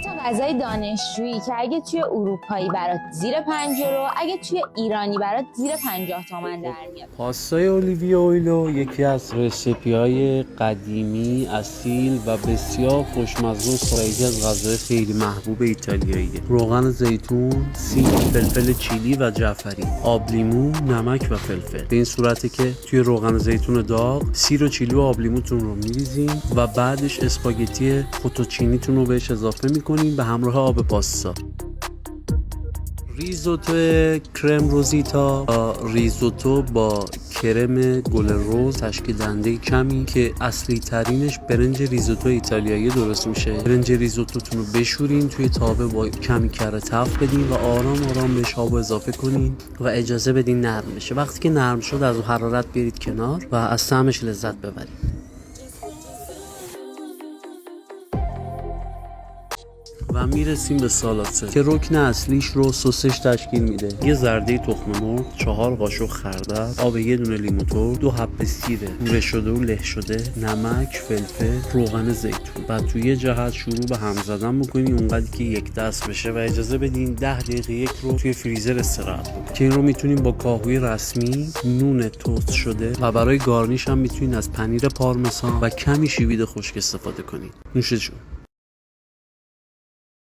تا غذای دانشجویی که اگه توی اروپایی برات زیر 5 یورو، اگه توی ایرانی برات زیر 50 تومن در میاد. پاستای اولیویا اویلو یکی از رسیپی‌های قدیمی، اصیل و بسیار خوشمزه و یکی از غذاهای خیلی محبوب ایتالیاییه. روغن زیتون، سیر، فلفل چیلی و جعفری، آب لیمو، نمک و فلفل. به این صورته که توی روغن زیتون داغ سیر و چیلی و آب لیموتون رو می‌ریزین و بعدش اسپاگتی فوتوچینیتون رو بهش اضافه می‌کنین به همراه آب پاستا. ریزوتو کرم روزیتا، ریزوتو با کرم گل رز تشکیل دهنده کمی که اصلی ترینش برنج ریزوتو ایتالیایی درست میشه. برنج ریزوتوتون رو بشورین توی تابه با کمی کره تفت بدین و آرام آرام بهش آب اضافه کنین و اجازه بدین نرم بشه. وقتی که نرم شد از حرارت برید کنار و از طعمش لذت ببرید. و میرسیم به سالاد که رکن اصلیش رو سسش تشکیل میده. یه زرده تخم مرغ، 4 قاشق خردل، آب یه دونه لیمو ترش، 2 حب سیر پوره شده و له شده، نمک، فلفل، روغن زیتون. بعد توی یه جهت شروع به هم زدن بکنین اونقدر که یک دست بشه و اجازه بدین 10 دقیقه یک رو توی فریزر استراحت بکنین. که این رو میتونین با کاهوی رسمی، نون توست شده و برای گارنیش هم میتونین از پنیر پارمسان و کمی شوید خشک استفاده کنین. نوش جون.